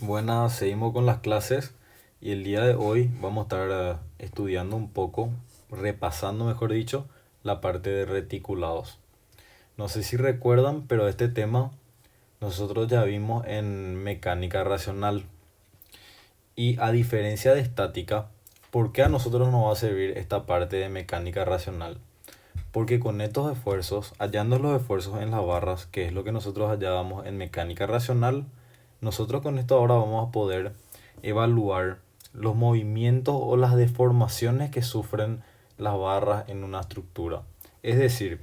Buenas, seguimos con las clases y el día de hoy vamos a estar estudiando un poco, repasando mejor dicho, la parte de reticulados. No sé si recuerdan, pero este tema nosotros ya vimos en mecánica racional. Y a diferencia de estática, ¿por qué a nosotros nos va a servir esta parte de mecánica racional? Porque con estos esfuerzos, hallando los esfuerzos en las barras, que es lo que nosotros hallábamos en mecánica racional, nosotros con esto ahora vamos a poder evaluar los movimientos o las deformaciones que sufren las barras en una estructura. Es decir,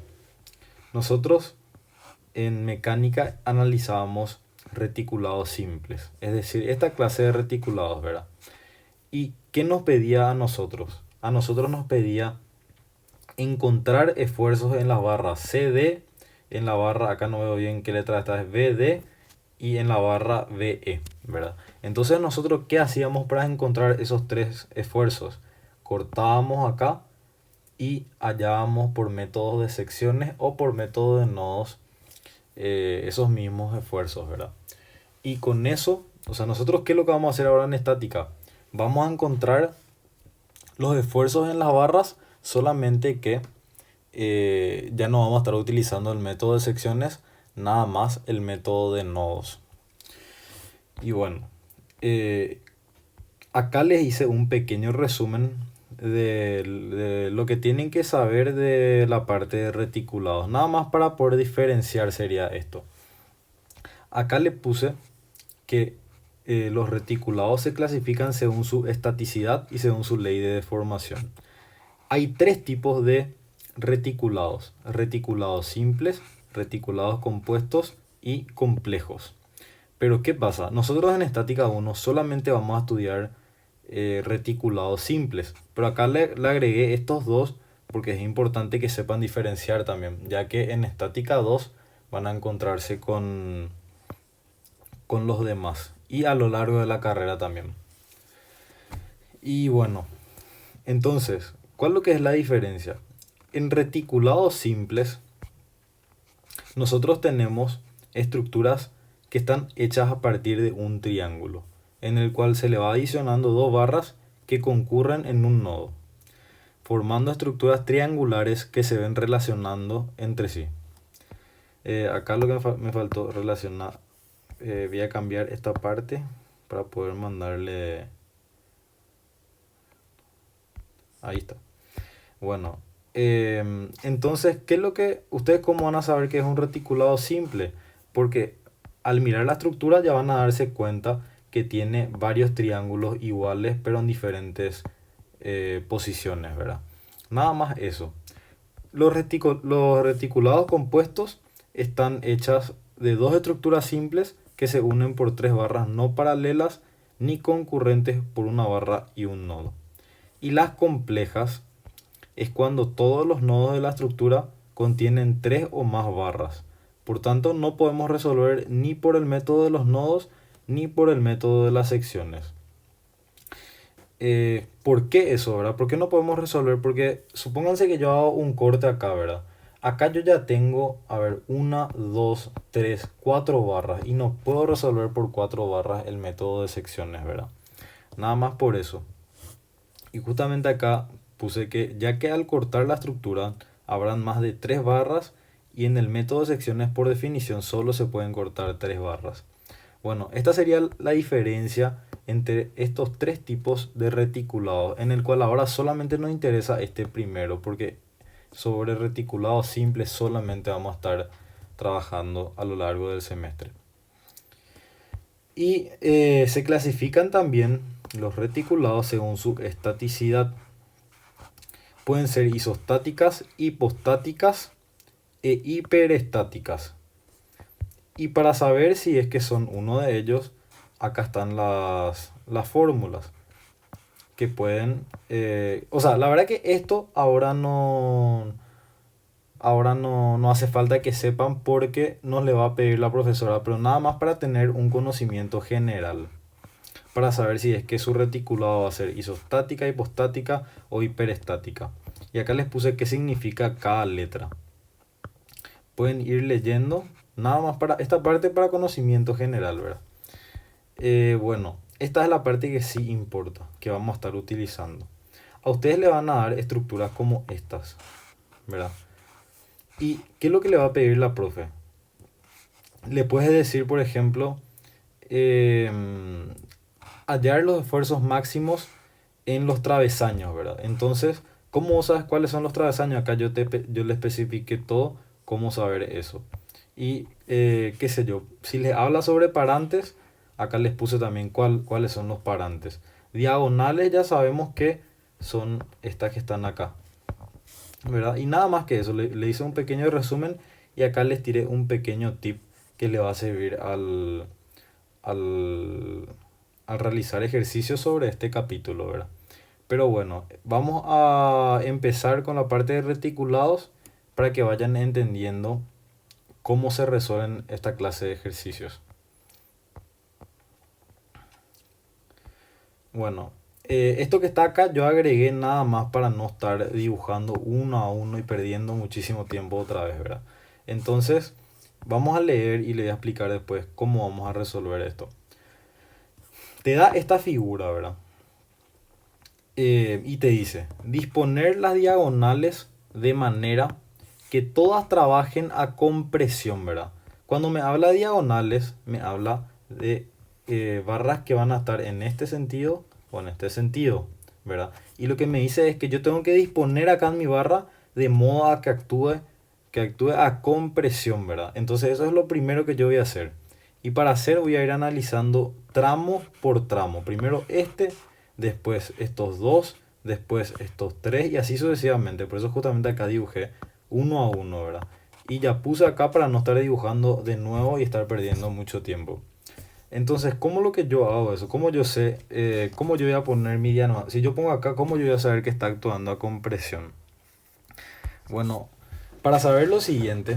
nosotros en mecánica analizábamos reticulados simples, es decir, esta clase de reticulados, ¿verdad? ¿Y qué nos pedía a nosotros? A nosotros nos pedía encontrar esfuerzos en las barras CD, en la barra, acá no veo bien qué letra esta es, VD, y en la barra VE, ¿verdad? Entonces nosotros, ¿qué hacíamos para encontrar esos tres esfuerzos? Cortábamos acá y hallábamos por métodos de secciones o por método de nodos esos mismos esfuerzos, ¿verdad? Y con eso, o sea, nosotros, ¿qué es lo que vamos a hacer ahora en estática? Vamos a encontrar los esfuerzos en las barras, solamente que ya no vamos a estar utilizando el método de secciones, nada más el método de nodos. Y bueno, eh, acá les hice un pequeño resumen de lo que tienen que saber de la parte de reticulados. Nada más para poder diferenciar sería esto. Acá le puse que los reticulados se clasifican según su estaticidad y según su ley de deformación. Hay tres tipos de reticulados: reticulados simples, reticulados compuestos y complejos. Pero ¿qué pasa? Nosotros en estática 1 solamente vamos a estudiar reticulados simples, pero acá le agregué estos dos porque es importante que sepan diferenciar también, ya que en estática 2 van a encontrarse con los demás y a lo largo de la carrera también. Y bueno, entonces, ¿cuál es lo que es la diferencia? En reticulados simples, nosotros tenemos estructuras que están hechas a partir de un triángulo, en el cual se le va adicionando dos barras que concurren en un nodo, formando estructuras triangulares que se ven relacionando entre sí. Acá lo que me faltó relacionar, voy a cambiar esta parte para poder mandarle... Ahí está. Bueno, entonces, ¿qué es lo que ustedes cómo van a saber que es un reticulado simple? Porque al mirar la estructura ya van a darse cuenta que tiene varios triángulos iguales pero en diferentes posiciones, ¿verdad? Nada más eso. Los reticulados compuestos están hechas de dos estructuras simples que se unen por tres barras no paralelas ni concurrentes por una barra y un nodo. Y las complejas es cuando todos los nodos de la estructura contienen tres o más barras. Por tanto, no podemos resolver ni por el método de los nodos ni por el método de las secciones. ¿Por qué eso, verdad? ¿Por qué no podemos resolver? Porque supónganse que yo hago un corte acá, ¿verdad? Acá yo ya tengo, a ver, una, dos, tres, cuatro barras y no puedo resolver por cuatro barras el método de secciones, ¿verdad? Nada más por eso. Y justamente acá puse que ya que al cortar la estructura habrán más de tres barras y en el método de secciones por definición solo se pueden cortar tres barras. Bueno, esta sería la diferencia entre estos tres tipos de reticulados, en el cual ahora solamente nos interesa este primero, porque sobre reticulados simples solamente vamos a estar trabajando a lo largo del semestre. Y se clasifican también los reticulados según su estaticidad. Pueden ser isostáticas, hipostáticas e hiperestáticas. Y para saber si es que son uno de ellos, acá están las fórmulas que pueden... o sea, la verdad que esto ahora no hace falta que sepan porque nos le va a pedir la profesora, pero nada más para tener un conocimiento general, para saber si es que su reticulado va a ser isostática, hipostática o hiperestática. Y acá les puse qué significa cada letra. Pueden ir leyendo, nada más para esta parte para conocimiento general, ¿verdad? Bueno, esta es la parte que sí importa, que vamos a estar utilizando. A ustedes le van a dar estructuras como estas, ¿verdad? ¿Y qué es lo que le va a pedir la profe? Le puedes decir, por ejemplo, eh, hallar los esfuerzos máximos en los travesaños, ¿verdad? Entonces, ¿cómo vos sabes cuáles son los travesaños? Acá yo le especifiqué todo, cómo saber eso. Y qué sé yo, si les habla sobre parantes, acá les puse también cuáles son los parantes. Diagonales ya sabemos que son estas que están acá, ¿verdad? Y nada más que eso, le hice un pequeño resumen y acá les tiré un pequeño tip que le va a servir al, al realizar ejercicios sobre este capítulo, ¿verdad? Pero bueno, vamos a empezar con la parte de reticulados para que vayan entendiendo cómo se resuelven esta clase de ejercicios. Bueno, esto que está acá yo agregué nada más para no estar dibujando uno a uno y perdiendo muchísimo tiempo otra vez, ¿verdad? Entonces, vamos a leer y le voy a explicar después cómo vamos a resolver esto. Te da esta figura, ¿verdad? Y te dice, disponer las diagonales de manera que todas trabajen a compresión, ¿verdad? Cuando me habla de diagonales, me habla de barras que van a estar en este sentido o en este sentido, ¿verdad? Y lo que me dice es que yo tengo que disponer acá en mi barra de modo a que actúe a compresión, ¿verdad? Entonces eso es lo primero que yo voy a hacer. Y para hacer voy a ir analizando tramo por tramo. Primero este, después estos dos, después estos tres y así sucesivamente. Por eso justamente acá dibujé uno a uno, ¿verdad? Y ya puse acá para no estar dibujando de nuevo y estar perdiendo mucho tiempo. Entonces, ¿cómo lo que yo hago eso? ¿Cómo yo sé, cómo yo voy a poner mi diagonal? Si yo pongo acá, ¿cómo yo voy a saber que está actuando a compresión? Bueno, para saber lo siguiente,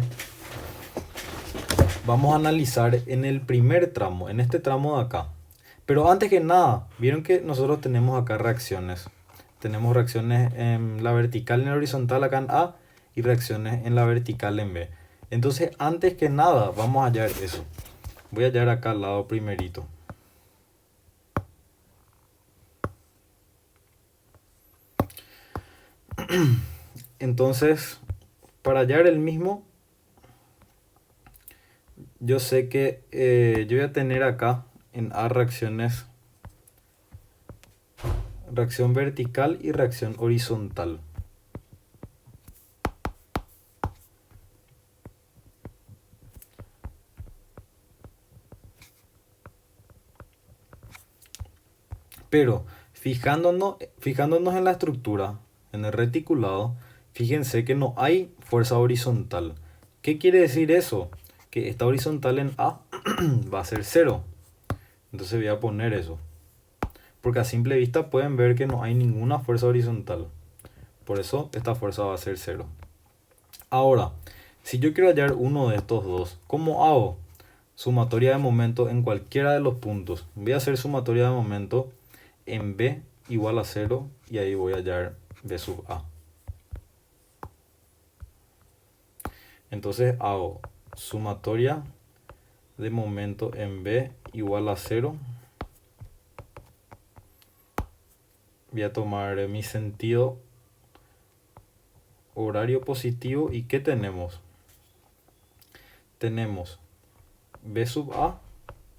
vamos a analizar en el primer tramo, en este tramo de acá. Pero antes que nada, vieron que nosotros tenemos acá reacciones. Tenemos reacciones en la vertical y en la horizontal acá en A y reacciones en la vertical en B. Entonces, antes que nada, vamos a hallar eso. Voy a hallar acá al lado primerito. Entonces, para hallar el mismo, yo sé que yo voy a tener acá en A reacciones, reacción vertical y reacción horizontal. Pero fijándonos en la estructura, en el reticulado, fíjense que no hay fuerza horizontal. ¿Qué quiere decir eso? Que esta horizontal en A va a ser 0. Entonces voy a poner eso. Porque a simple vista pueden ver que no hay ninguna fuerza horizontal. Por eso esta fuerza va a ser 0. Ahora, si yo quiero hallar uno de estos dos, ¿cómo hago? Sumatoria de momento en cualquiera de los puntos. Voy a hacer sumatoria de momento en B igual a 0 y ahí voy a hallar B sub A. Entonces hago sumatoria de momento en B igual a 0. Voy a tomar mi sentido horario positivo y ¿qué tenemos? Tenemos B sub A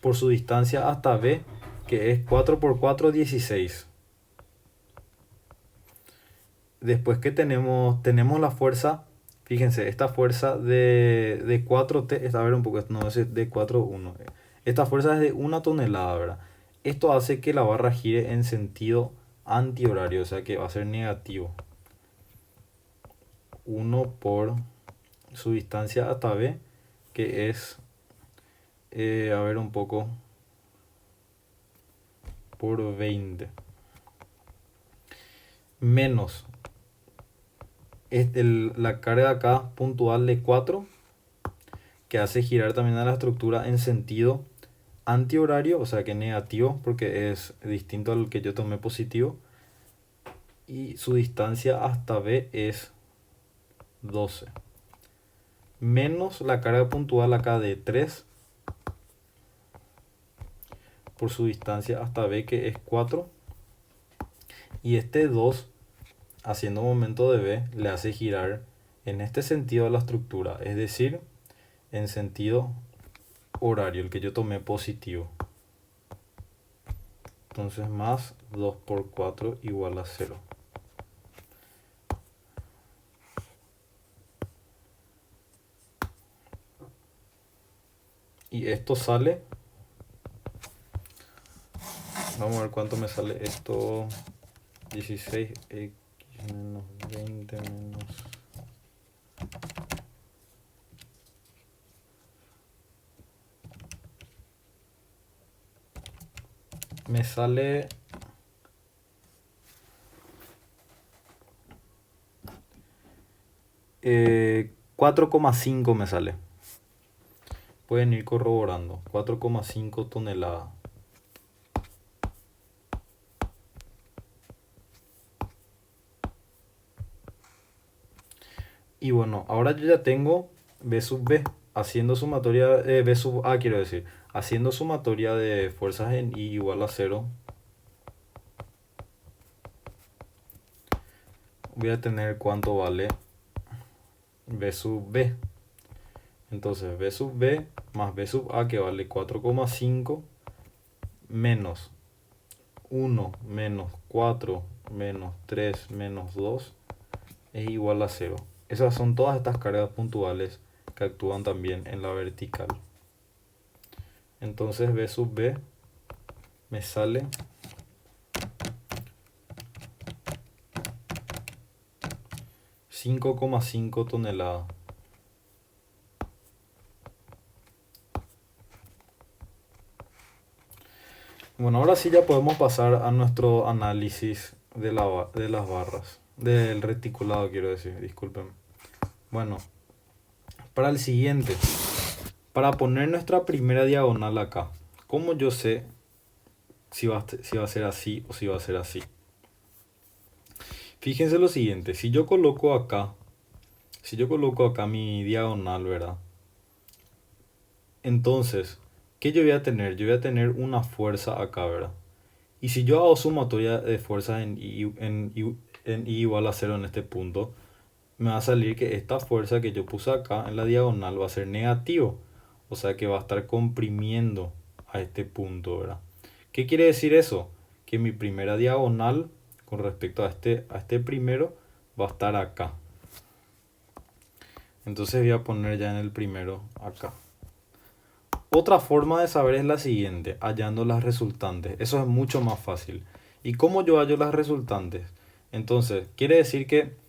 por su distancia hasta B, que es 4 por 4, 16. Después que tenemos la fuerza, fíjense, esta fuerza de 4T, a ver un poco, no es de 4,1. Esta fuerza es de 1 tonelada, ¿verdad? Esto hace que la barra gire en sentido antihorario, o sea que va a ser negativo. 1 por su distancia hasta B, que es, a ver un poco, por 20. Menos la carga acá puntual de 4, que hace girar también a la estructura en sentido antihorario, o sea que negativo porque es distinto al que yo tomé positivo. Y su distancia hasta B es 12. Menos la carga puntual acá de 3, por su distancia hasta B, que es 4. Y este 2, haciendo momento de B, le hace girar en este sentido a la estructura, es decir, en sentido horario, el que yo tomé positivo. Entonces más 2 por 4 igual a 0. Y esto sale, vamos a ver cuánto me sale esto, 16x menos 20 menos... Me sale 4,5 me sale. Pueden ir corroborando. 4,5 toneladas. Y bueno, ahora yo ya tengo B sub B. Haciendo sumatoria, B sub A quiero decir. Haciendo sumatoria de fuerzas en I igual a 0. Voy a tener cuánto vale B sub B. Entonces B sub B más B sub A, que vale 4,5 menos 1 menos 4 menos 3 menos 2 es igual a 0. Esas son todas estas cargas puntuales que actúan también en la vertical. Entonces B sub B me sale 5,5 toneladas. Bueno, ahora sí ya podemos pasar a nuestro análisis de las barras. Del reticulado quiero decir, disculpen. Bueno, para el siguiente, para poner nuestra primera diagonal acá, ¿cómo yo sé si va a ser así o si va a ser así? Fíjense lo siguiente, si yo coloco acá mi diagonal, ¿verdad? Entonces, ¿qué yo voy a tener? Yo voy a tener una fuerza acá, ¿verdad? Y si yo hago sumatoria de fuerzas en I igual a 0 en este punto, me va a salir que esta fuerza que yo puse acá en la diagonal va a ser negativo. O sea que va a estar comprimiendo a este punto, ¿verdad? ¿Qué quiere decir eso? Que mi primera diagonal con respecto a este primero va a estar acá. Entonces voy a poner ya en el primero acá. Otra forma de saber es la siguiente, hallando las resultantes. Eso es mucho más fácil. ¿Y cómo yo hallo las resultantes? Entonces, quiere decir que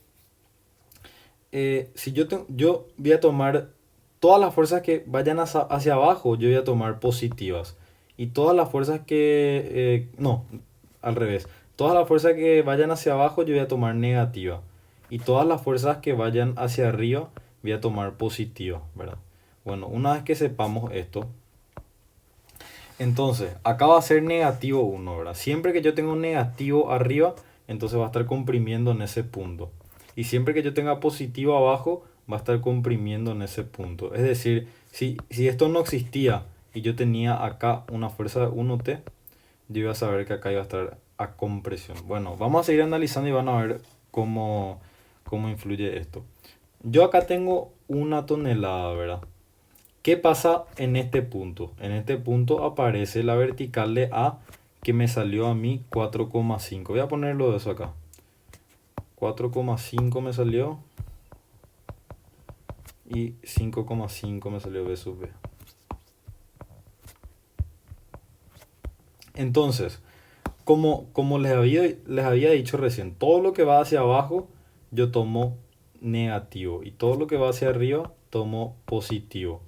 si yo voy a tomar todas las fuerzas que vayan hacia abajo, yo voy a tomar positivas. Y todas las fuerzas que... no, al revés. Todas las fuerzas que vayan hacia abajo, yo voy a tomar negativa. Y todas las fuerzas que vayan hacia arriba, voy a tomar positiva, ¿verdad? Bueno, una vez que sepamos esto, entonces acá va a ser negativo 1, ¿verdad? Siempre que yo tenga un negativo arriba, entonces va a estar comprimiendo en ese punto. Y siempre que yo tenga positivo abajo, va a estar comprimiendo en ese punto. Es decir, si esto no existía y yo tenía acá una fuerza de 1T, yo iba a saber que acá iba a estar a compresión. Bueno, vamos a seguir analizando y van a ver cómo influye esto. Yo acá tengo 1 tonelada, ¿verdad? ¿Qué pasa en este punto? En este punto aparece la vertical de A, que me salió a mí 4,5. Voy a ponerlo de eso acá. 4,5 me salió. Y 5,5 me salió B sub B. Entonces, como les había dicho recién, todo lo que va hacia abajo yo tomo negativo. Y todo lo que va hacia arriba tomo positivo.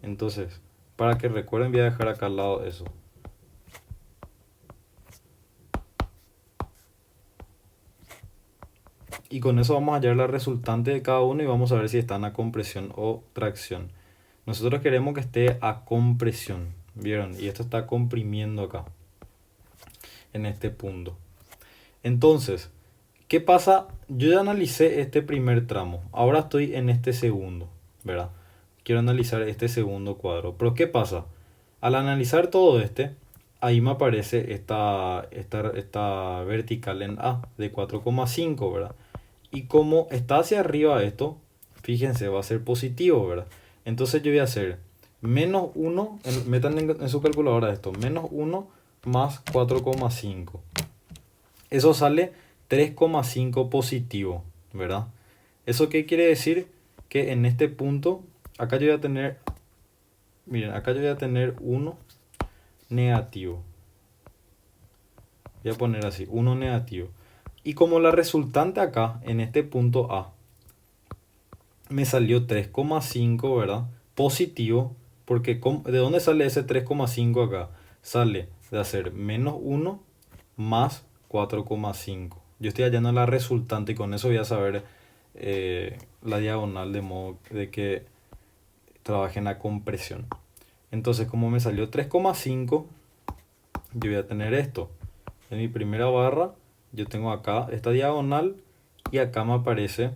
Entonces, para que recuerden, voy a dejar acá al lado eso. Y con eso vamos a hallar la resultante de cada uno y vamos a ver si están a compresión o tracción. Nosotros queremos que esté a compresión, ¿vieron? Y esto está comprimiendo acá, en este punto. Entonces, ¿qué pasa? Yo ya analicé este primer tramo. Ahora estoy en este segundo, ¿verdad? Quiero analizar este segundo cuadro. Pero ¿qué pasa? Al analizar todo ahí me aparece esta vertical en A de 4,5, ¿verdad? Y como está hacia arriba esto, fíjense, va a ser positivo, ¿verdad? Entonces yo voy a hacer menos 1, metan en su calculadora esto, menos 1 más 4,5. Eso sale 3,5 positivo, ¿verdad? ¿Eso qué quiere decir? Que en este punto, acá yo voy a tener, miren, acá yo voy a tener 1 negativo. Voy a poner así, 1 negativo. Y como la resultante acá, en este punto A, me salió 3,5, ¿verdad? Positivo, porque ¿de dónde sale ese 3,5 acá? Sale de hacer menos 1 más 4,5. Yo estoy hallando la resultante y con eso voy a saber la diagonal de modo de que trabaje en la compresión. Entonces, como me salió 3,5, yo voy a tener esto. En mi primera barra, yo tengo acá esta diagonal y acá me aparece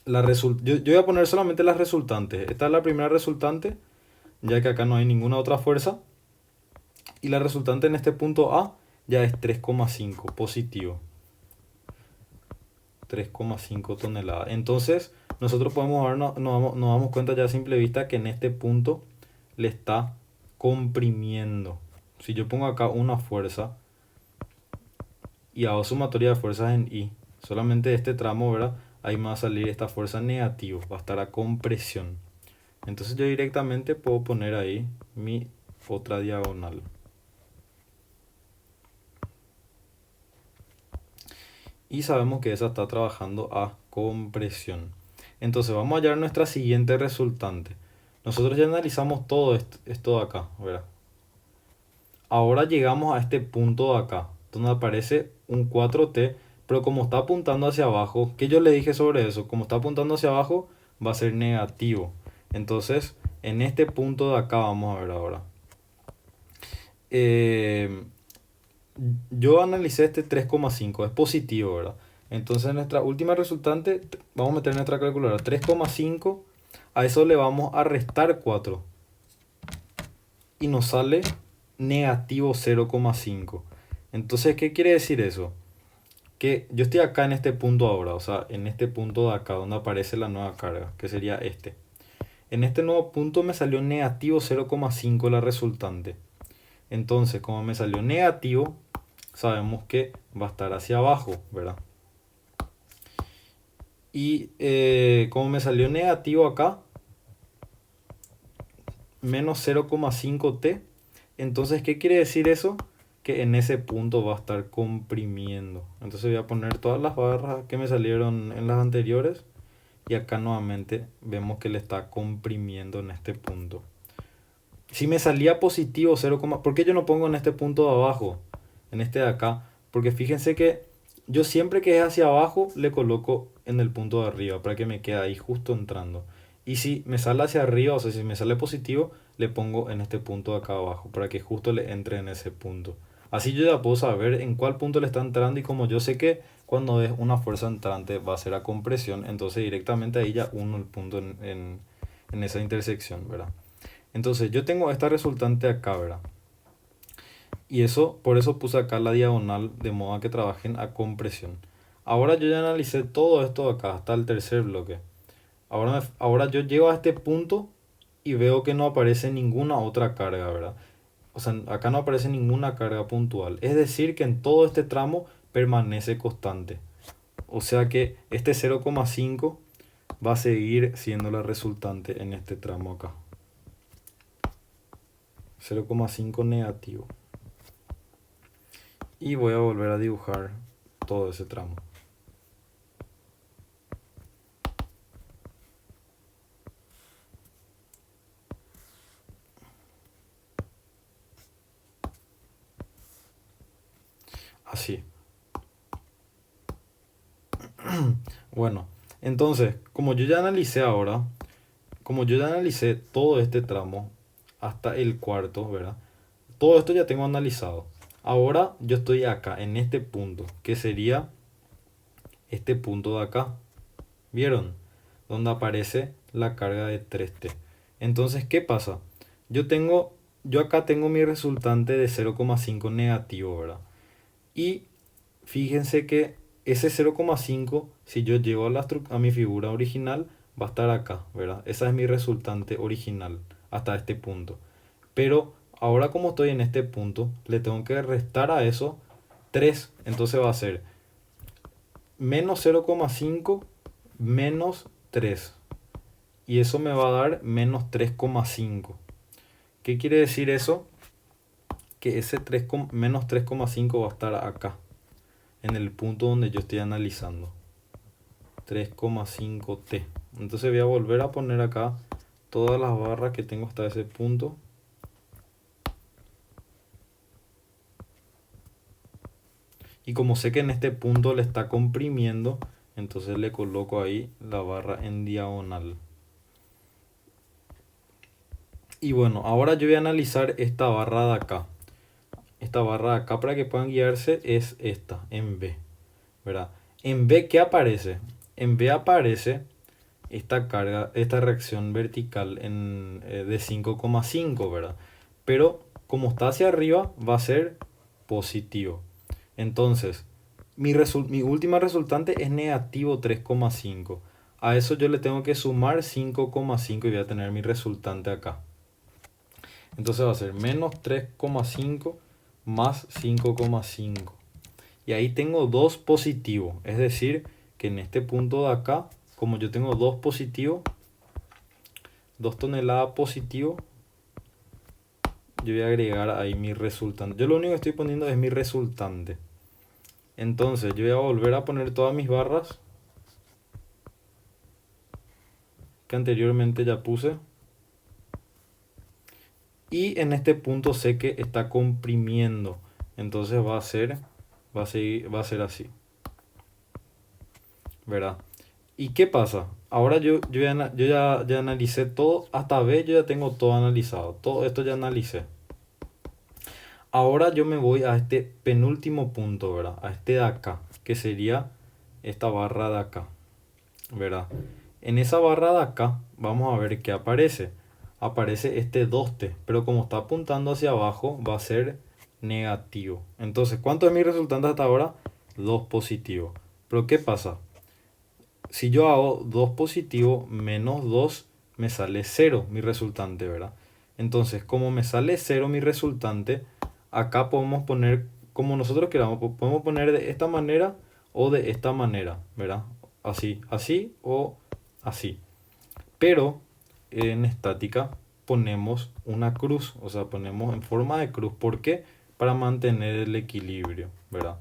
yo voy a poner solamente las resultantes. Esta es la primera resultante, ya que acá no hay ninguna otra fuerza. Y la resultante en este punto A ya es 3,5 positivo. 3,5 toneladas. Entonces, nosotros podemos nos damos cuenta ya a simple vista que en este punto le está comprimiendo. Si yo pongo acá una fuerza y hago sumatoria de fuerzas en I, solamente este tramo, ¿verdad? Ahí me va a salir esta fuerza negativa, va a estar a compresión. Entonces yo directamente puedo poner ahí mi otra diagonal. Y sabemos que esa está trabajando a compresión. Entonces vamos a hallar nuestra siguiente resultante. Nosotros ya analizamos todo esto de acá, ¿verdad? Ahora llegamos a este punto de acá, donde aparece un 4T, pero como está apuntando hacia abajo, ¿qué yo le dije sobre eso? Como está apuntando hacia abajo, va a ser negativo. Entonces, en este punto de acá vamos a ver ahora. Yo analicé este 3,5, es positivo, ¿verdad? Entonces, nuestra última resultante, vamos a meter en nuestra calculadora 3,5, a eso le vamos a restar 4. Y nos sale negativo 0,5. Entonces, ¿qué quiere decir eso? Que yo estoy acá en este punto ahora, o sea, en este punto de acá donde aparece la nueva carga, que sería este. En este nuevo punto me salió negativo 0,5 la resultante. Entonces, como me salió negativo, sabemos que va a estar hacia abajo, ¿verdad? Y como me salió negativo acá, menos 0,5T, entonces, ¿qué quiere decir eso? Que en ese punto va a estar comprimiendo. Entonces voy a poner todas las barras que me salieron en las anteriores y acá nuevamente vemos que le está comprimiendo en este punto. Si me salía positivo 0, ¿por qué yo no pongo en este punto de abajo? En este de acá. Porque fíjense que yo siempre que es hacia abajo le coloco en el punto de arriba para que me quede ahí justo entrando. Y si me sale hacia arriba, o sea, si me sale positivo, le pongo en este punto de acá abajo para que justo le entre en ese punto. Así yo ya puedo saber en cuál punto le está entrando y como yo sé que cuando es una fuerza entrante va a ser a compresión, entonces directamente ahí ya uno el punto en esa intersección, ¿verdad? Entonces yo tengo esta resultante acá, ¿verdad? Y eso, por eso puse acá la diagonal de modo a que trabajen a compresión. Ahora yo ya analicé todo esto de acá, hasta el tercer bloque. Ahora yo llego a este punto y veo que no aparece ninguna otra carga, ¿verdad? O sea, acá no aparece ninguna carga puntual. Es decir, que en todo este tramo permanece constante. O sea que este 0,5 va a seguir siendo la resultante en este tramo acá. 0,5 negativo. Y voy a volver a dibujar todo ese tramo. Así. Bueno, entonces, como yo ya analicé ahora, como yo ya analicé todo este tramo hasta el cuarto, ¿verdad? Todo esto ya tengo analizado. Ahora yo estoy acá, en este punto, que sería este punto de acá. ¿Vieron? Donde aparece la carga de 3T. Entonces, ¿qué pasa? Yo tengo yo acá tengo mi resultante de 0,5 negativo, ¿verdad? Y fíjense que ese 0,5, si yo llevo a mi figura original, va a estar acá, ¿verdad? Esa es mi resultante original hasta este punto. Pero ahora como estoy en este punto, le tengo que restar a eso 3. Entonces va a ser menos 0,5 menos 3. Y eso me va a dar menos 3,5. ¿Qué quiere decir eso? Que ese menos 3,5 va a estar acá, en el punto donde yo estoy analizando. 3,5t. Entonces voy a volver a poner acá todas las barras que tengo hasta ese punto. Y como sé que en este punto le está comprimiendo, entonces le coloco ahí la barra en diagonal. Y bueno, ahora yo voy a analizar esta barra de acá. Esta barra de acá, para que puedan guiarse, es esta, en B, ¿verdad? En B, ¿qué aparece? En B aparece esta carga, esta reacción vertical de 5,5, ¿verdad? Pero como está hacia arriba, va a ser positivo. Entonces, mi última resultante es negativo 3,5. A eso yo le tengo que sumar 5,5 y voy a tener mi resultante acá. Entonces va a ser menos 3,5 más 5,5. Y ahí tengo 2 positivos. Es decir, que en este punto de acá, como yo tengo 2 positivos, 2 toneladas positivo, yo voy a agregar ahí mi resultante. Yo lo único que estoy poniendo es mi resultante. Entonces yo voy a volver a poner todas mis barras que anteriormente ya puse. Y en este punto sé que está comprimiendo. Entonces va a ser así, ¿verdad? ¿Y qué pasa? Ahora yo ya analicé todo. Hasta B yo ya tengo todo analizado. Todo esto ya analicé. Ahora yo me voy a este penúltimo punto, ¿verdad? A este de acá, que sería esta barra de acá, ¿verdad? En esa barra de acá vamos a ver qué aparece. Aparece este 2t, pero como está apuntando hacia abajo va a ser negativo. Entonces, ¿cuánto es mi resultante hasta ahora? 2 positivo. Pero ¿qué pasa? Si yo hago 2 positivo menos 2, me sale 0 mi resultante, ¿verdad? Entonces, como me sale 0 mi resultante, acá podemos poner como nosotros queramos. Podemos poner de esta manera o de esta manera, ¿verdad? Así, así o así. Pero en estática ponemos una cruz, o sea, ponemos en forma de cruz. ¿Por qué? Para mantener el equilibrio, ¿verdad?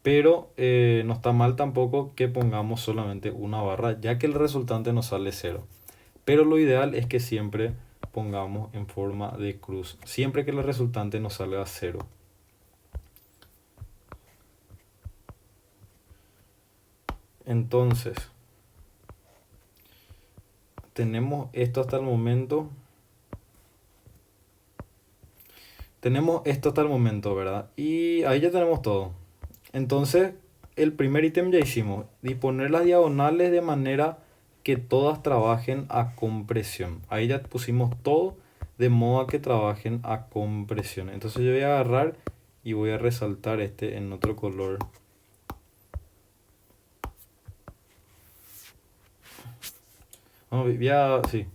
Pero no está mal tampoco que pongamos solamente una barra, ya que el resultante nos sale 0. Pero lo ideal es que siempre pongamos en forma de cruz, siempre que el resultante nos salga 0. Entonces, tenemos esto hasta el momento. Tenemos esto hasta el momento, ¿verdad? Y ahí ya tenemos todo. Entonces, el primer ítem ya hicimos. Disponer las diagonales de manera que todas trabajen a compresión. Ahí ya pusimos todo de modo a que trabajen a compresión. Entonces yo voy a agarrar y voy a resaltar este en otro color. Sí,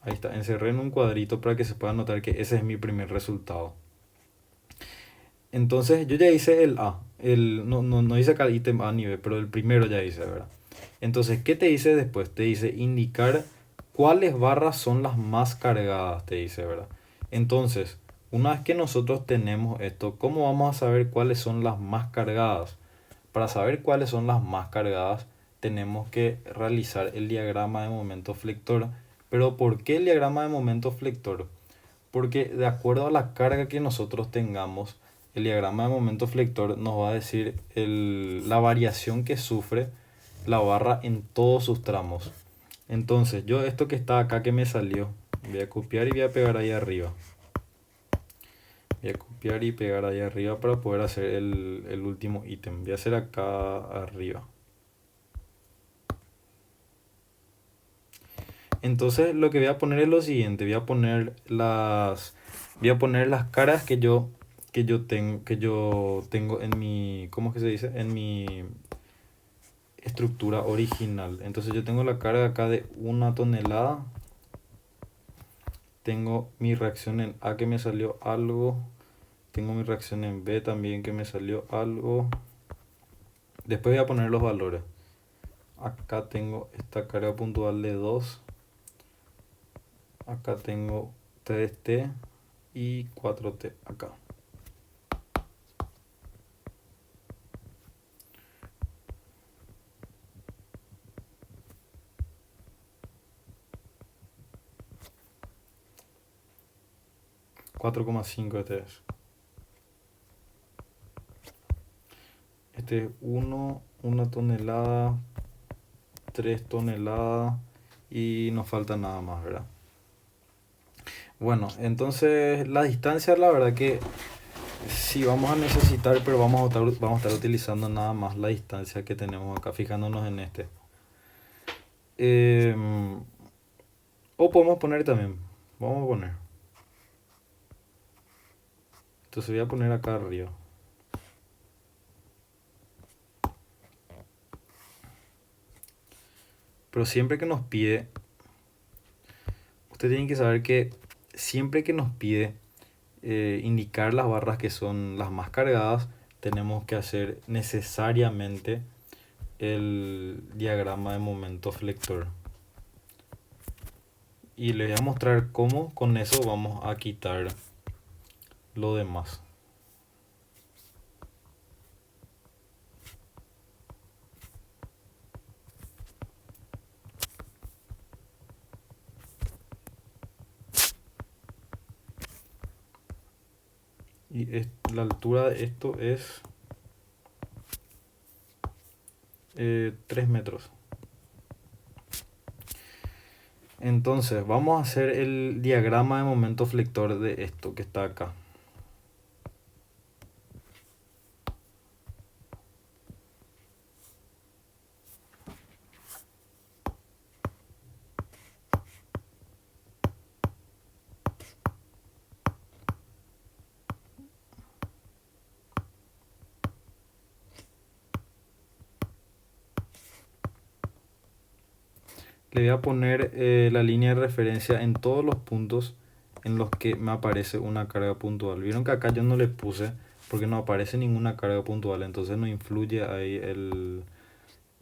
ahí está. Encerré en un cuadrito para que se pueda notar que ese es mi primer resultado. Entonces yo ya hice el A. No hice acá el ítem A ni B, pero el primero ya hice, ¿verdad? Entonces, ¿qué te dice después? Te dice indicar cuáles barras son las más cargadas, te dice, ¿verdad? Entonces, una vez que nosotros tenemos esto, ¿cómo vamos a saber cuáles son las más cargadas? Para saber cuáles son las más cargadas, tenemos que realizar el diagrama de momento flector. Pero ¿por qué el diagrama de momento flector? Porque de acuerdo a la carga que nosotros tengamos, el diagrama de momento flector nos va a decir la variación que sufre la barra en todos sus tramos. Entonces, yo esto que está acá que me salió, voy a copiar y voy a pegar ahí arriba. Voy a copiar y pegar ahí arriba para poder hacer el último ítem. Voy a hacer acá arriba. Entonces, lo que voy a poner es lo siguiente. Voy a poner Voy a poner las caras que yo tengo en mi, ¿cómo es que se dice? En mi estructura original. Entonces yo tengo la carga acá de 1 tonelada. Tengo mi reacción en A que me salió algo. Tengo mi reacción en B también que me salió algo. Después voy a poner los valores. Acá tengo esta carga puntual de 2. Acá tengo 3T y 4T acá. $4,5 este es. Este es 1 tonelada, 3 toneladas y nos falta nada más, ¿verdad? Bueno, entonces la distancia, la verdad que sí vamos a necesitar, pero vamos a estar utilizando nada más la distancia que tenemos acá, fijándonos en este. Em, o podemos poner también, vamos a poner. Entonces voy a poner acá arriba. Pero siempre que nos pide, usted tiene que saber que siempre que nos pide indicar las barras que son las más cargadas, tenemos que hacer necesariamente el diagrama de momento flector. Y les voy a mostrar cómo con eso vamos a quitar lo demás. Y la altura de esto es 3 metros. Entonces vamos a hacer el diagrama de momento flector de esto que está acá. Le voy a poner la línea de referencia en todos los puntos en los que me aparece una carga puntual. Vieron que acá yo no le puse porque no aparece ninguna carga puntual, entonces no influye ahí el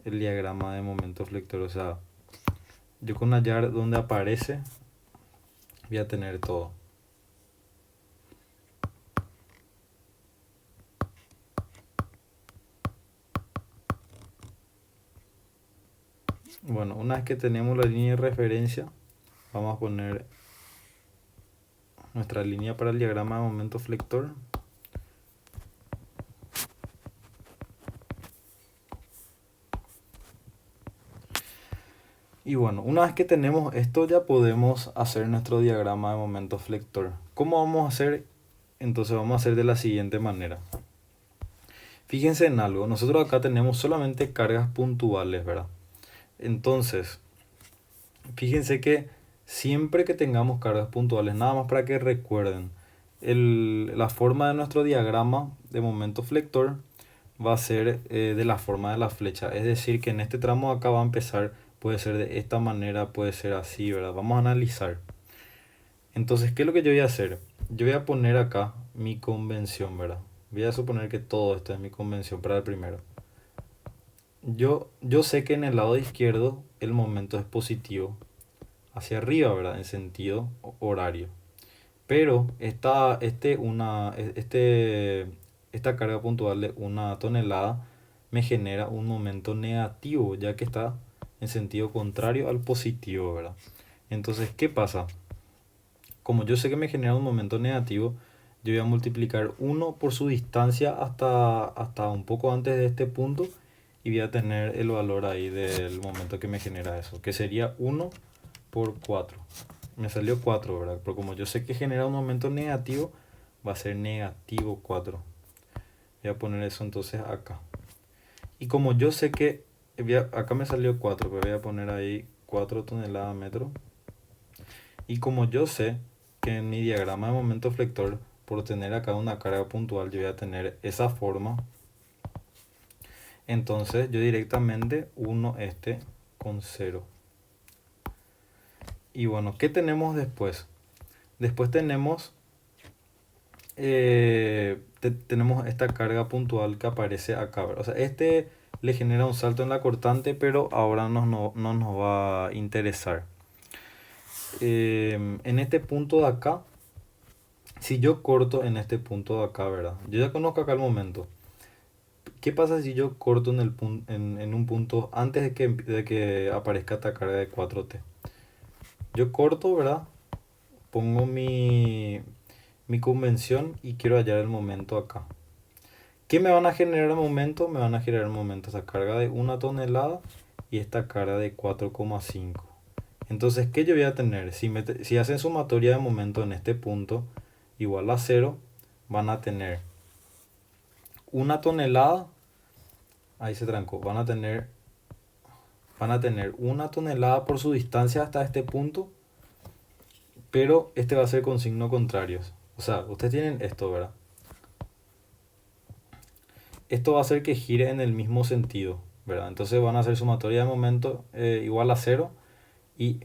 diagrama de momento flector. O sea, yo con hallar donde aparece voy a tener todo. Bueno, una vez que tenemos la línea de referencia, vamos a poner nuestra línea para el diagrama de momento flector. Y bueno, una vez que tenemos esto ya podemos hacer nuestro diagrama de momento flector. ¿Cómo vamos a hacer? Entonces vamos a hacer de la siguiente manera. Fíjense en algo, nosotros acá tenemos solamente cargas puntuales, ¿verdad? Entonces, fíjense que siempre que tengamos cargas puntuales, nada más para que recuerden, la forma de nuestro diagrama de momento flector va a ser de la forma de la flecha. Es decir, que en este tramo acá va a empezar, puede ser de esta manera, puede ser así, ¿verdad? Vamos a analizar. Entonces, ¿qué es lo que yo voy a hacer? Yo voy a poner acá mi convención, ¿verdad? Voy a suponer que todo esto es mi convención para el primero. Yo sé que en el lado izquierdo el momento es positivo hacia arriba, ¿verdad? En sentido horario. Pero esta carga puntual de 1 tonelada me genera un momento negativo, ya que está en sentido contrario al positivo, ¿verdad? Entonces, ¿qué pasa? Como yo sé que me genera un momento negativo, yo voy a multiplicar 1 por su distancia hasta un poco antes de este punto y voy a tener el valor ahí del momento que me genera eso, que sería 1 por 4. Me salió 4, ¿verdad? Pero como yo sé que genera un momento negativo, va a ser negativo 4. Voy a poner eso entonces acá. Y como yo sé que, acá me salió 4, pero voy a poner ahí 4 toneladas metro. Y como yo sé que en mi diagrama de momento flector, por tener acá una carga puntual, yo voy a tener esa forma. Entonces yo directamente uno este con 0. Y bueno, ¿qué tenemos después? Después tenemos, tenemos esta carga puntual que aparece acá, ¿verdad? O sea, este le genera un salto en la cortante, pero ahora no nos va a interesar. En este punto de acá, si yo corto en este punto de acá, ¿verdad? Yo ya conozco acá el momento. ¿Qué pasa si yo corto en un punto antes de que aparezca esta carga de 4T? Yo corto, ¿verdad? Pongo mi convención y quiero hallar el momento acá. ¿Qué me van a generar el momento? Me van a generar el momento esa carga de 1 tonelada y esta carga de 4,5. Entonces, ¿qué yo voy a tener? Si hacen sumatoria de momento en este punto igual a 0, van a tener 1 tonelada, ahí se trancó, van a tener 1 tonelada por su distancia hasta este punto, pero este va a ser con signo contrarios. O sea, ustedes tienen esto, ¿verdad? Esto va a hacer que gire en el mismo sentido, ¿verdad? Entonces van a hacer sumatoria de momento igual a 0 y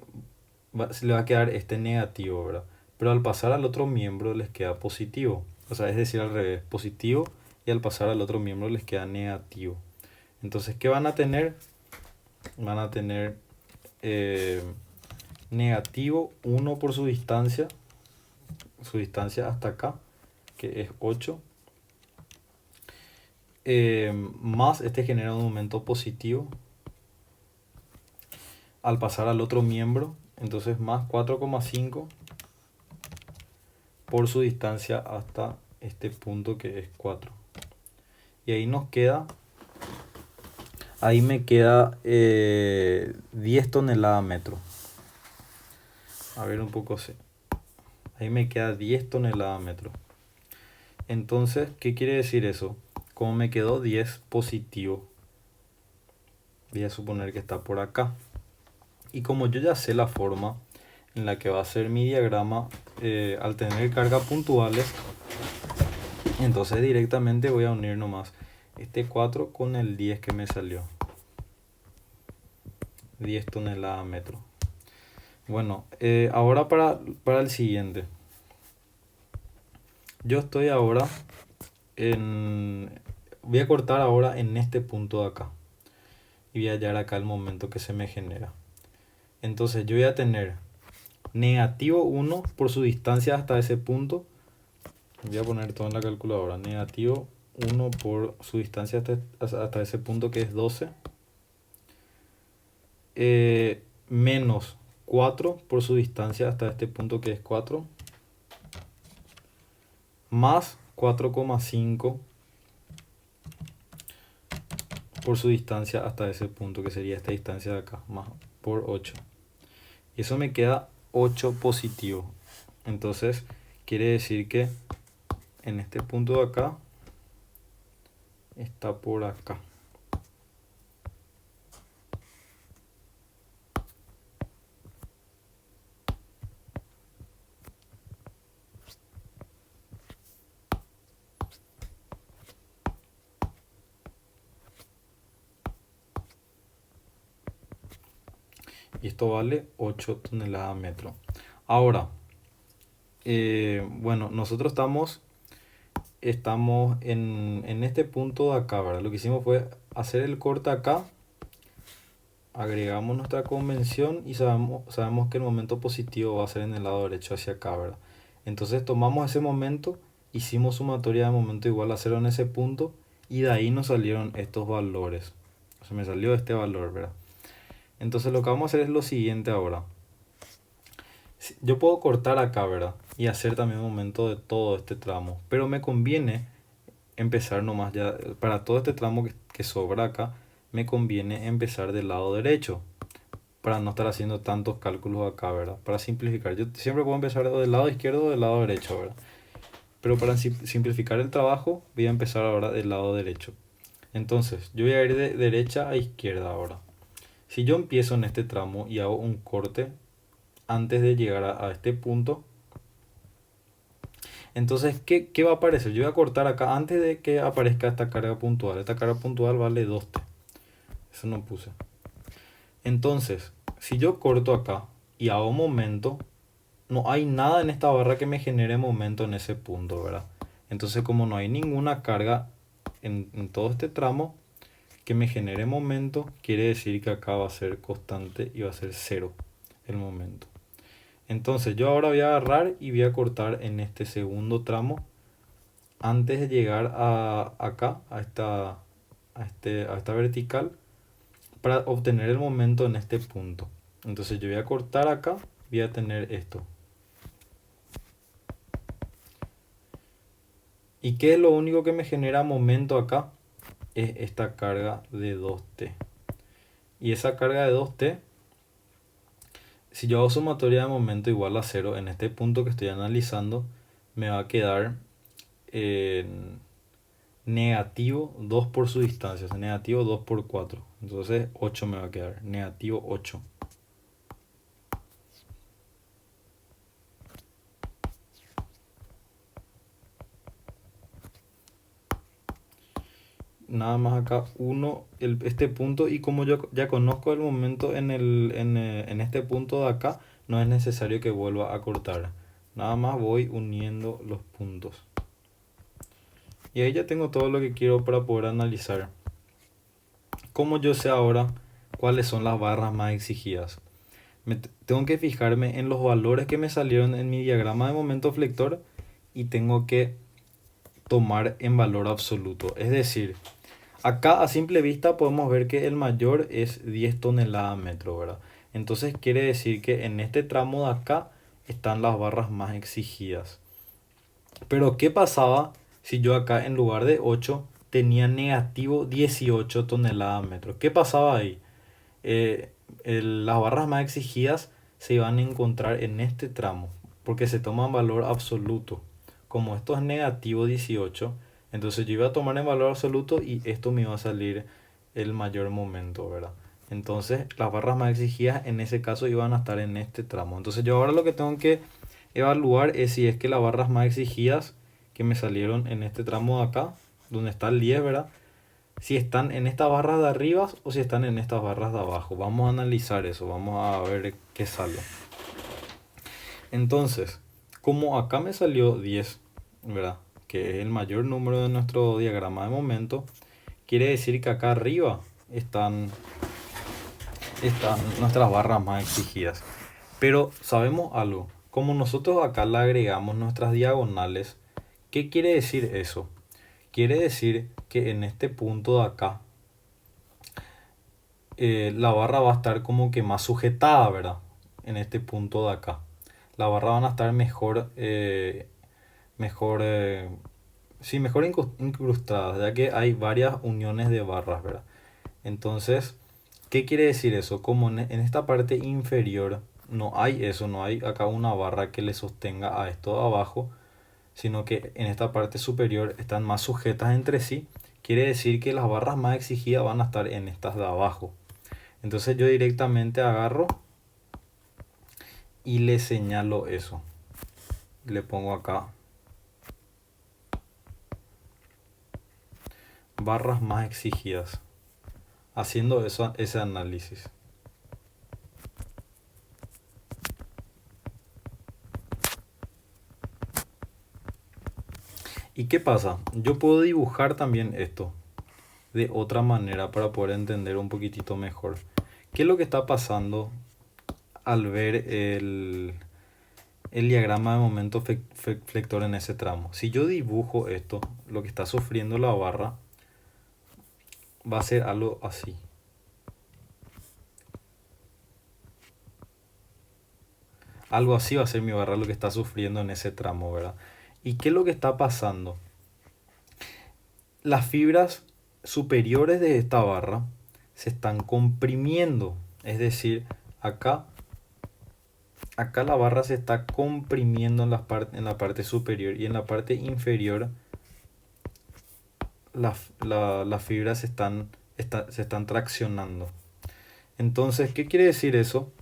se le va a quedar este negativo, ¿verdad? Pero al pasar al otro miembro les queda positivo. O sea, es decir, al revés, positivo, y al pasar al otro miembro les queda negativo. Entonces, ¿qué van a tener? Van a tener negativo 1 por su distancia hasta acá, que es 8. Más este genera un momento positivo al pasar al otro miembro, entonces más 4,5 por su distancia hasta este punto que es 4. Y ahí nos queda, ahí me queda 10 toneladas metro. A ver un poco así. Ahí me queda 10 toneladas metro. Entonces, ¿qué quiere decir eso? Como me quedó 10 positivo, voy a suponer que está por acá. Y como yo ya sé la forma en la que va a ser mi diagrama, al tener cargas puntuales, entonces directamente voy a unir nomás este 4 con el 10 que me salió. 10 toneladas metro. Bueno, ahora para el siguiente. Yo estoy ahora voy a cortar ahora en este punto de acá. Y voy a hallar acá el momento que se me genera. Entonces yo voy a tener negativo 1 por su distancia hasta ese punto. Voy a poner todo en la calculadora. Negativo 1 por su distancia hasta ese punto que es 12. Menos 4 por su distancia hasta este punto que es 4. Más 4,5 por su distancia hasta ese punto que sería esta distancia de acá. Más por 8. Y eso me queda 8 positivo. Entonces quiere decir que en este punto de acá está por acá. Y esto vale 8 toneladas metro. Ahora, bueno, nosotros estamos en este punto de acá, ¿verdad? Lo que hicimos fue hacer el corte acá, agregamos nuestra convención y sabemos que el momento positivo va a ser en el lado derecho hacia acá, ¿verdad? Entonces tomamos ese momento, hicimos sumatoria de momento igual a 0 en ese punto y de ahí nos salieron estos valores. O sea, me salió este valor, ¿verdad? Entonces lo que vamos a hacer es lo siguiente ahora. Yo puedo cortar acá, ¿verdad? Y hacer también un momento de todo este tramo. Pero me conviene empezar nomás ya, para todo este tramo que sobra acá, me conviene empezar del lado derecho. Para no estar haciendo tantos cálculos acá, ¿verdad? Para simplificar. Yo siempre puedo empezar del lado izquierdo o del lado derecho, ¿verdad? Pero para simplificar el trabajo, voy a empezar ahora del lado derecho. Entonces, yo voy a ir de derecha a izquierda ahora. Si yo empiezo en este tramo y hago un corte antes de llegar a este punto, Entonces, ¿qué va a aparecer? Yo voy a cortar acá antes de que aparezca esta carga puntual. Esta carga puntual vale 2t. Eso no puse. Entonces, si yo corto acá y hago momento, no hay nada en esta barra que me genere momento en ese punto, ¿verdad? Entonces, como no hay ninguna carga en todo este tramo que me genere momento, quiere decir que acá va a ser constante y va a ser cero el momento. Entonces, yo ahora voy a agarrar y voy a cortar en este segundo tramo antes de llegar acá, a esta vertical, para obtener el momento en este punto. Entonces yo voy a cortar acá, voy a tener esto. ¿Y qué es lo único que me genera momento acá? Es esta carga de 2t. Y esa carga de 2t, si yo hago sumatoria de momento igual a 0 en este punto que estoy analizando, me va a quedar en negativo 2 por su distancia, o sea, negativo 2 por 4. Entonces 8 me va a quedar, negativo 8. Nada más acá este punto, y como yo ya conozco el momento en este punto de acá, no es necesario que vuelva a cortar. Nada más voy uniendo los puntos. Y ahí ya tengo todo lo que quiero para poder analizar. ¿Cómo yo sé ahora cuáles son las barras más exigidas? Tengo que fijarme en los valores que me salieron en mi diagrama de momento flector y tengo que tomar en valor absoluto. Es decir, acá a simple vista podemos ver que el mayor es 10 toneladas metro, ¿verdad? Entonces quiere decir que en este tramo de acá están las barras más exigidas. Pero ¿qué pasaba si yo acá en lugar de 8 tenía negativo 18 toneladas metro? ¿Qué pasaba ahí? Las barras más exigidas se iban a encontrar en este tramo, porque se toma en valor absoluto. Como esto es negativo 18, entonces yo iba a tomar en valor absoluto y esto me iba a salir el mayor momento, ¿verdad? Entonces las barras más exigidas en ese caso iban a estar en este tramo. Entonces yo ahora lo que tengo que evaluar es si es que las barras más exigidas que me salieron en este tramo de acá, donde está el 10, ¿verdad? Si están en estas barras de arriba o si están en estas barras de abajo. Vamos a analizar eso, vamos a ver qué sale. Entonces, como acá me salió 10, ¿verdad? Que es el mayor número de nuestro diagrama de momento, quiere decir que acá arriba están nuestras barras más exigidas. Pero sabemos algo, como nosotros acá le agregamos nuestras diagonales, ¿qué quiere decir eso? Quiere decir que en este punto de acá la barra va a estar como que más sujetada, ¿verdad? En este punto de acá. La barra van a estar mejor, sí, mejor incrustadas, ya que hay varias uniones de barras, ¿verdad? Entonces, ¿qué quiere decir eso? Como en esta parte inferior no hay eso, no hay acá una barra que le sostenga a esto de abajo, sino que en esta parte superior están más sujetas entre sí, quiere decir que las barras más exigidas van a estar en estas de abajo. Entonces yo directamente agarro y le señalo eso. Le pongo acá barras más exigidas, haciendo ese análisis. ¿Y qué pasa? Yo puedo dibujar también esto de otra manera para poder entender un poquitito mejor. ¿Qué es lo que está pasando al ver el diagrama de momento flector en ese tramo? Si yo dibujo esto, lo que está sufriendo la barra va a ser algo así. Algo así va a ser mi barra lo que está sufriendo en ese tramo, ¿verdad? ¿Y qué es lo que está pasando? Las fibras superiores de esta barra se están comprimiendo. Es decir, acá la barra se está comprimiendo en la parte superior, y en la parte inferior las fibras se están traccionando. Entonces, ¿qué quiere decir eso?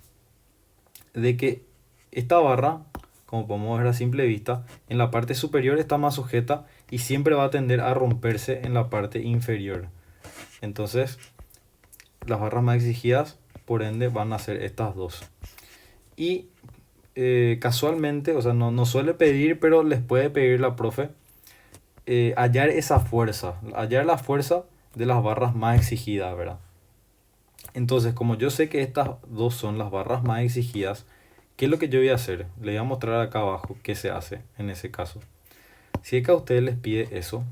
De que esta barra como podemos ver a simple vista, en la parte superior está más sujeta y siempre va a tender a romperse en la parte inferior. Entonces, las barras más exigidas, por ende, van a ser estas dos. Y casualmente, o sea, no suele pedir, pero les puede pedir la profe hallar esa fuerza, hallar la fuerza de las barras más exigidas, ¿verdad? Entonces, como yo sé que estas dos son las barras más exigidas, ¿qué es lo que yo voy a hacer? Le voy a mostrar acá abajo qué se hace en ese caso. Si es que a ustedes les pide eso,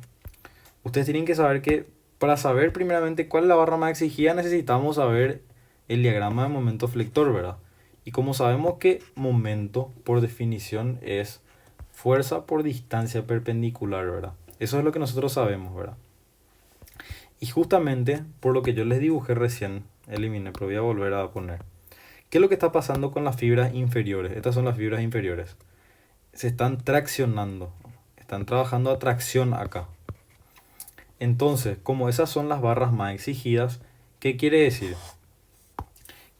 ustedes tienen que saber que para saber primeramente cuál es la barra más exigida necesitamos saber el diagrama de momento flector, ¿verdad? Y como sabemos que momento por definición es fuerza por distancia perpendicular, ¿verdad? Eso es lo que nosotros sabemos, ¿verdad? Y justamente por lo que yo les dibujé recién, eliminé, pero voy a volver a poner. ¿Qué es lo que está pasando con las fibras inferiores? Estas son las fibras inferiores. Se están traccionando. Están trabajando a tracción acá. Entonces, como esas son las barras más exigidas, ¿qué quiere decir?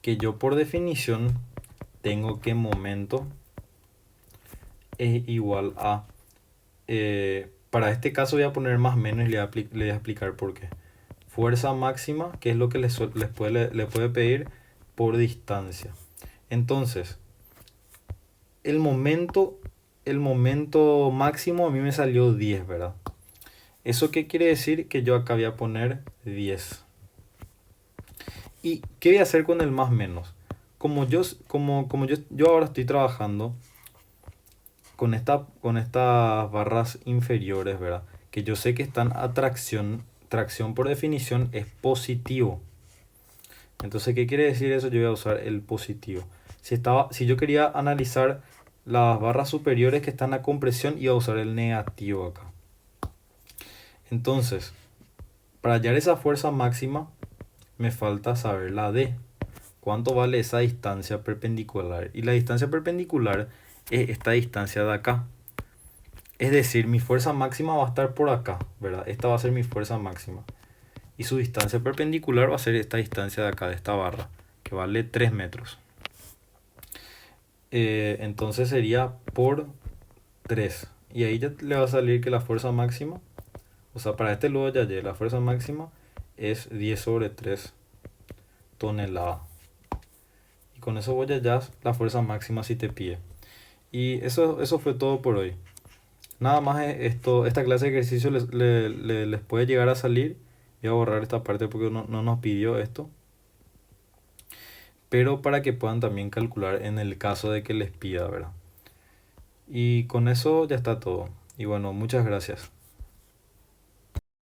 Que yo por definición tengo que momento es igual a... para este caso voy a poner más menos y le voy a explicar por qué. Fuerza máxima, que es lo que le puede pedir por distancia. Entonces, el momento máximo a mí me salió 10, ¿verdad? ¿Eso qué quiere decir? Que yo acá voy a poner 10. ¿Y qué voy a hacer con el más menos? Como yo ahora estoy trabajando con estas barras inferiores, ¿verdad? Que yo sé que están a tracción por definición es positivo. Entonces, ¿qué quiere decir eso? Yo voy a usar el positivo. Si yo quería analizar las barras superiores que están a compresión, iba a usar el negativo acá. Entonces, para hallar esa fuerza máxima, me falta saber la D. ¿Cuánto vale esa distancia perpendicular? Y la distancia perpendicular es esta distancia de acá. Es decir, mi fuerza máxima va a estar por acá, ¿verdad? Esta va a ser mi fuerza máxima. Y su distancia perpendicular va a ser esta distancia de acá, de esta barra, que vale 3 metros. Entonces sería por 3. Y ahí ya le va a salir que la fuerza máxima, o sea, para este luego ya la fuerza máxima es 10 sobre 3 toneladas. Y con eso voy a hallar la fuerza máxima si te pide. Y eso fue todo por hoy. Nada más esta clase de ejercicio les puede llegar a salir. Voy a borrar esta parte porque no nos pidió esto. Pero para que puedan también calcular en el caso de que les pida, ¿verdad? Y con eso ya está todo. Y bueno, muchas gracias.